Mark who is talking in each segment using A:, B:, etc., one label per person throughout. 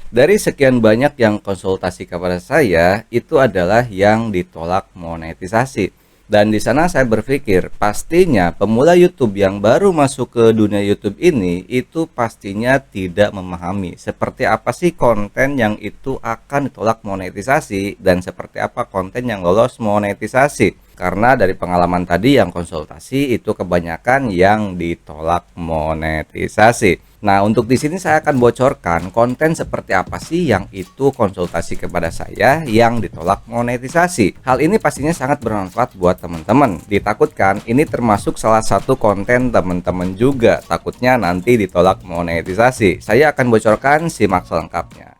A: Dari sekian banyak yang konsultasi kepada saya, itu adalah yang ditolak monetisasi. Dan di sana saya berpikir, pastinya pemula YouTube yang baru masuk ke dunia YouTube ini itu pastinya tidak memahami seperti apa sih konten yang itu akan ditolak monetisasi dan seperti apa konten yang lolos monetisasi. Karena dari pengalaman tadi yang konsultasi itu kebanyakan yang ditolak monetisasi. Nah, untuk di sini saya akan bocorkan konten seperti apa sih yang itu konsultasi kepada saya yang ditolak monetisasi. Hal ini pastinya sangat bermanfaat buat teman-teman. Ditakutkan ini termasuk salah satu konten teman-teman juga, takutnya nanti ditolak monetisasi. Saya akan bocorkan, simak selengkapnya.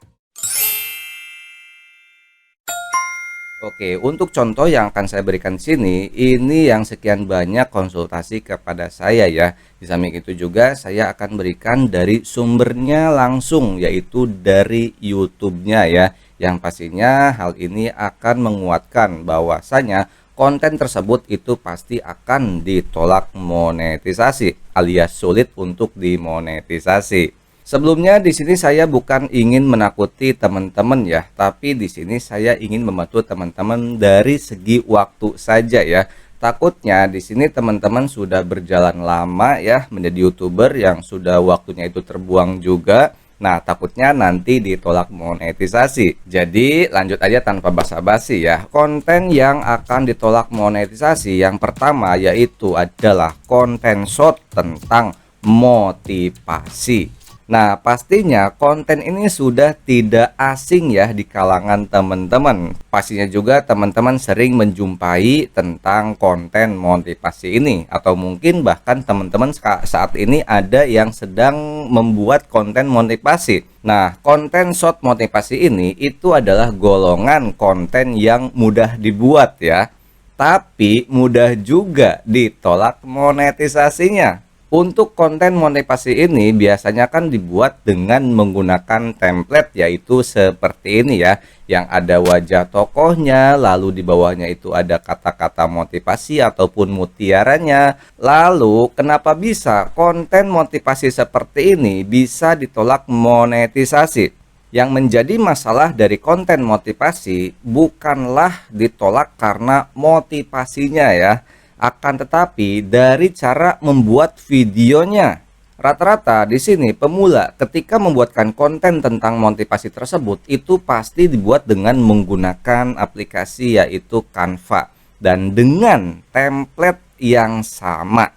A: Oke, untuk contoh yang akan saya berikan di sini, ini yang sekian banyak konsultasi kepada saya ya. Di samping itu juga saya akan berikan dari sumbernya langsung, yaitu dari YouTube-nya ya. Yang pastinya hal ini akan menguatkan bahwasanya konten tersebut itu pasti akan ditolak monetisasi, alias sulit untuk dimonetisasi. Sebelumnya di sini saya bukan ingin menakuti teman-teman ya, tapi di sini saya ingin membantu teman-teman dari segi waktu saja ya. Takutnya di sini teman-teman sudah berjalan lama ya menjadi YouTuber yang sudah waktunya itu terbuang juga. Nah, takutnya nanti ditolak monetisasi. Jadi lanjut aja tanpa basa-basi ya. Konten yang akan ditolak monetisasi yang pertama yaitu adalah konten short tentang motivasi. Nah, pastinya konten ini sudah tidak asing ya di kalangan teman-teman. Pastinya juga teman-teman sering menjumpai tentang konten motivasi ini. Atau mungkin bahkan teman-teman saat ini ada yang sedang membuat konten motivasi. Nah, konten short motivasi ini itu adalah golongan konten yang mudah dibuat ya. Tapi mudah juga ditolak monetisasinya. Untuk konten motivasi ini biasanya kan dibuat dengan menggunakan template, yaitu seperti ini ya, yang ada wajah tokohnya, lalu di bawahnya itu ada kata-kata motivasi ataupun mutiaranya. Lalu kenapa bisa konten motivasi seperti ini bisa ditolak monetisasi? Yang menjadi masalah dari konten motivasi bukanlah ditolak karena motivasinya ya, akan tetapi dari cara membuat videonya. Rata-rata di sini pemula ketika membuatkan konten tentang motivasi tersebut itu pasti dibuat dengan menggunakan aplikasi yaitu Canva dan dengan template yang sama.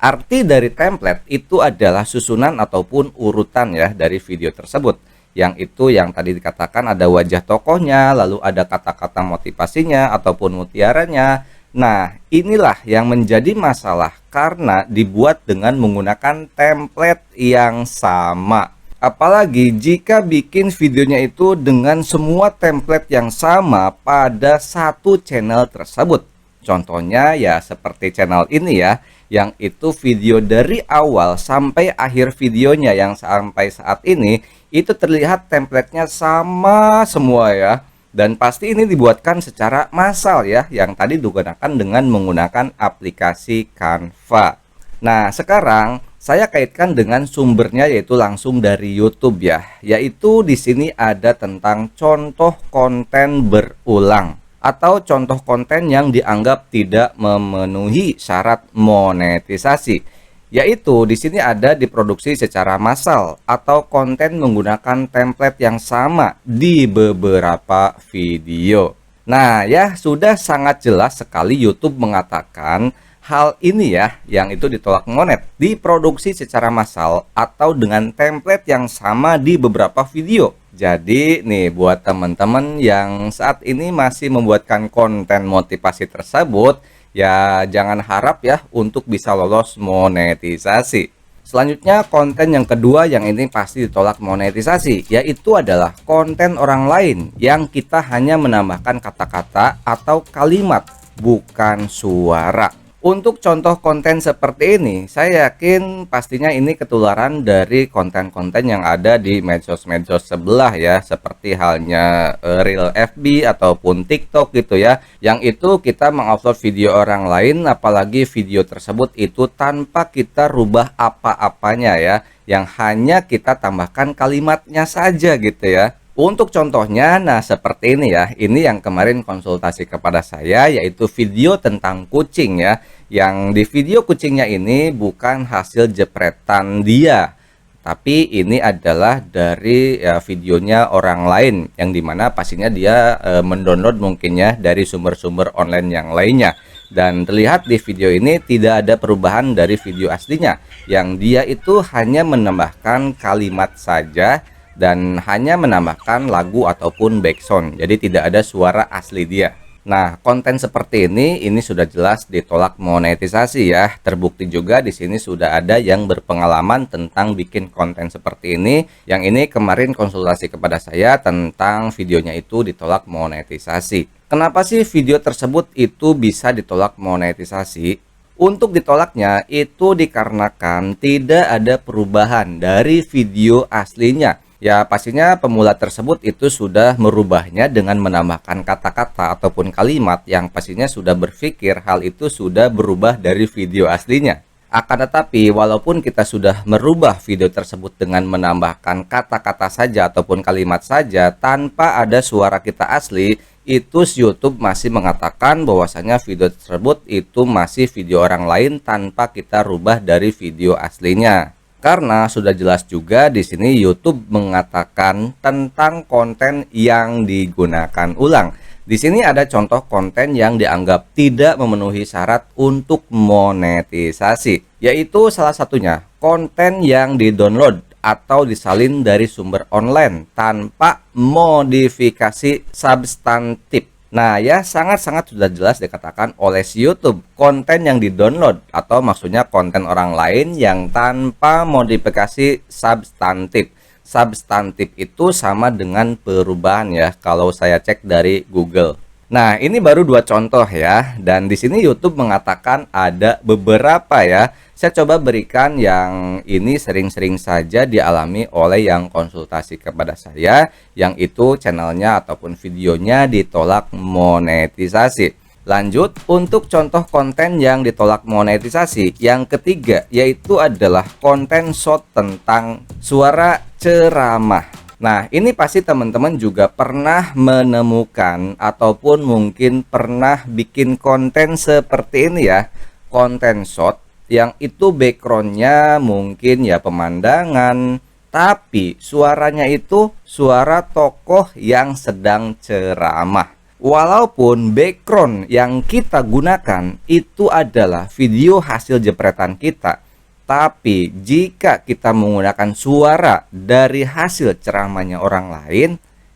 A: Arti dari template itu adalah susunan ataupun urutan ya dari video tersebut. Yang itu yang tadi dikatakan ada wajah tokohnya, lalu ada kata-kata motivasinya ataupun mutiaranya. Nah, inilah yang menjadi masalah karena dibuat dengan menggunakan template yang sama. Apalagi jika bikin videonya itu dengan semua template yang sama pada satu channel tersebut. Contohnya ya seperti channel ini ya, yang itu video dari awal sampai akhir videonya yang sampai saat ini itu terlihat templatenya sama semua ya. Dan pasti ini dibuatkan secara massal ya, yang tadi digunakan dengan menggunakan aplikasi Canva. Nah, sekarang saya kaitkan dengan sumbernya yaitu langsung dari YouTube ya. Yaitu di sini ada tentang contoh konten berulang atau contoh konten yang dianggap tidak memenuhi syarat monetisasi. Yaitu di sini ada diproduksi secara massal atau konten menggunakan template yang sama di beberapa video. Nah, ya sudah sangat jelas sekali YouTube mengatakan hal ini ya, yang itu ditolak monet, diproduksi secara massal atau dengan template yang sama di beberapa video. Jadi nih buat teman-teman yang saat ini masih membuatkan konten motivasi tersebut, ya jangan harap ya untuk bisa lolos monetisasi. Selanjutnya konten yang kedua yang ini pasti ditolak monetisasi, yaitu adalah konten orang lain yang kita hanya menambahkan kata-kata atau kalimat bukan suara. Untuk contoh konten seperti ini, saya yakin pastinya ini ketularan dari konten-konten yang ada di medsos-medsos sebelah ya, seperti halnya Reel FB ataupun TikTok gitu ya. Yang itu kita mengupload video orang lain, apalagi video tersebut itu tanpa kita rubah apa-apanya ya, yang hanya kita tambahkan kalimatnya saja gitu ya. Untuk contohnya, nah seperti ini ya, ini yang kemarin konsultasi kepada saya, yaitu video tentang kucing ya. Yang di video kucingnya ini bukan hasil jepretan dia, tapi ini adalah dari videonya orang lain, yang dimana pastinya dia mendownload mungkin ya dari sumber-sumber online yang lainnya. Dan terlihat di video ini tidak ada perubahan dari video aslinya, yang dia itu hanya menambahkan kalimat saja dan hanya menambahkan lagu ataupun backsound, jadi tidak ada suara asli dia. Nah, konten seperti ini sudah jelas ditolak monetisasi ya. Terbukti juga di sini sudah ada yang berpengalaman tentang bikin konten seperti ini. Yang ini kemarin konsultasi kepada saya tentang videonya itu ditolak monetisasi. Kenapa sih video tersebut itu bisa ditolak monetisasi? Untuk ditolaknya itu dikarenakan tidak ada perubahan dari video aslinya. Ya pastinya pemula tersebut itu sudah merubahnya dengan menambahkan kata-kata ataupun kalimat yang pastinya sudah berpikir hal itu sudah berubah dari video aslinya. Akan tetapi walaupun kita sudah merubah video tersebut dengan menambahkan kata-kata saja ataupun kalimat saja tanpa ada suara kita asli, itu YouTube masih mengatakan bahwasanya video tersebut itu masih video orang lain tanpa kita rubah dari video aslinya. Karena sudah jelas juga di sini YouTube mengatakan tentang konten yang digunakan ulang. Di sini ada contoh konten yang dianggap tidak memenuhi syarat untuk monetisasi, yaitu salah satunya konten yang didownload atau disalin dari sumber online tanpa modifikasi substantif. Nah ya sangat-sangat sudah jelas dikatakan oleh si YouTube, konten yang didownload atau maksudnya konten orang lain yang tanpa modifikasi substantif. Substantif itu sama dengan perubahan ya kalau saya cek dari Google. Nah ini baru dua contoh ya, dan di sini YouTube mengatakan ada beberapa ya. Saya coba berikan yang ini sering-sering saja dialami oleh yang konsultasi kepada saya, yang itu channelnya ataupun videonya ditolak monetisasi. Lanjut, untuk contoh konten yang ditolak monetisasi yang ketiga, yaitu adalah konten short tentang suara ceramah. Nah ini pasti teman-teman juga pernah menemukan ataupun mungkin pernah bikin konten seperti ini ya, konten short yang itu backgroundnya mungkin ya pemandangan, tapi suaranya itu suara tokoh yang sedang ceramah. Walaupun background yang kita gunakan itu adalah video hasil jepretan kita, tapi jika kita menggunakan suara dari hasil ceramahnya orang lain,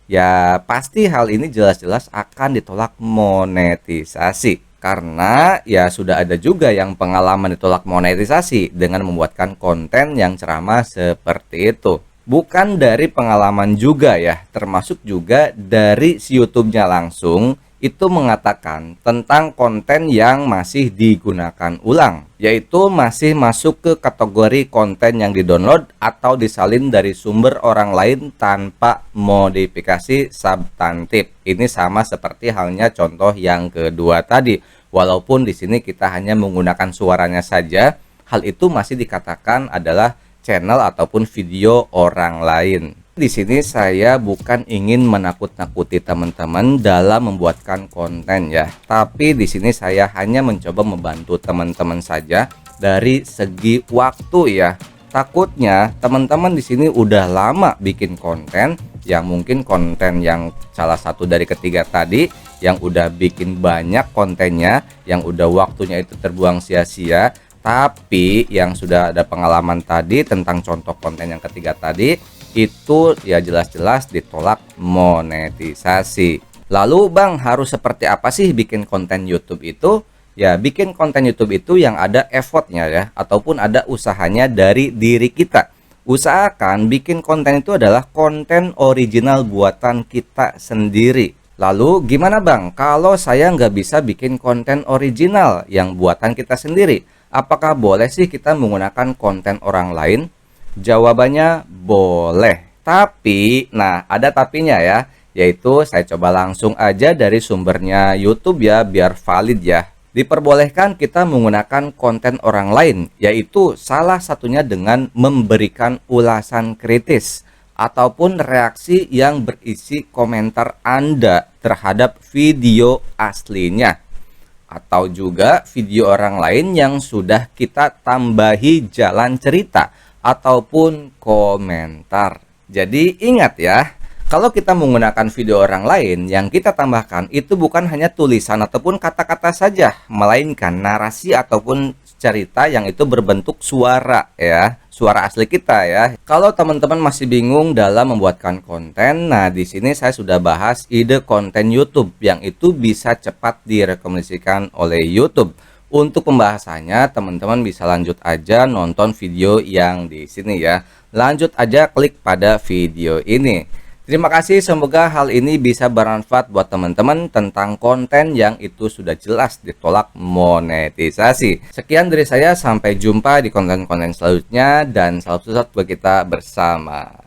A: ya pasti hal ini jelas-jelas akan ditolak monetisasi. Karena ya sudah ada juga yang pengalaman ditolak monetisasi dengan membuatkan konten yang ceramah seperti itu. Bukan dari pengalaman juga ya, termasuk juga dari si YouTube-nya langsung itu mengatakan tentang konten yang masih digunakan ulang, yaitu masih masuk ke kategori konten yang didownload atau disalin dari sumber orang lain tanpa modifikasi substantif. Ini sama seperti halnya contoh yang kedua tadi. Walaupun di sini kita hanya menggunakan suaranya saja, hal itu masih dikatakan adalah channel ataupun video orang lain. Di sini saya bukan ingin menakut-nakuti teman-teman dalam membuatkan konten ya, tapi di sini saya hanya mencoba membantu teman-teman saja dari segi waktu ya. Takutnya teman-teman di sini udah lama bikin konten, yang mungkin konten yang salah satu dari ketiga tadi, yang udah bikin banyak kontennya, yang udah waktunya itu terbuang sia-sia. Tapi yang sudah ada pengalaman tadi tentang contoh konten yang ketiga tadi, itu ya jelas-jelas ditolak monetisasi. Lalu Bang, harus seperti apa sih bikin konten YouTube itu? Ya bikin konten YouTube itu yang ada effortnya ya, ataupun ada usahanya dari diri kita. Usahakan bikin konten itu adalah konten original buatan kita sendiri. Lalu gimana Bang kalau saya nggak bisa bikin konten original yang buatan kita sendiri? Apakah boleh sih kita menggunakan konten orang lain? Jawabannya boleh. Tapi, nah ada tapinya ya, yaitu saya coba langsung aja dari sumbernya YouTube ya, biar valid ya. Diperbolehkan kita menggunakan konten orang lain, yaitu salah satunya dengan memberikan ulasan kritis ataupun reaksi yang berisi komentar Anda terhadap video aslinya, atau juga video orang lain yang sudah kita tambahi jalan cerita ataupun komentar. Jadi ingat ya, kalau kita menggunakan video orang lain, yang kita tambahkan itu bukan hanya tulisan ataupun kata-kata saja, melainkan narasi ataupun cerita yang itu berbentuk suara ya, suara asli kita ya. Kalau teman-teman masih bingung dalam membuatkan konten, nah di sini saya sudah bahas ide konten YouTube yang itu bisa cepat direkomendasikan oleh YouTube. Untuk pembahasannya, teman-teman bisa lanjut aja nonton video yang di sini ya. Lanjut aja klik pada video ini. Terima kasih, semoga hal ini bisa bermanfaat buat teman-teman tentang konten yang itu sudah jelas ditolak monetisasi. Sekian dari saya, sampai jumpa di konten-konten selanjutnya dan salam sukses buat kita bersama.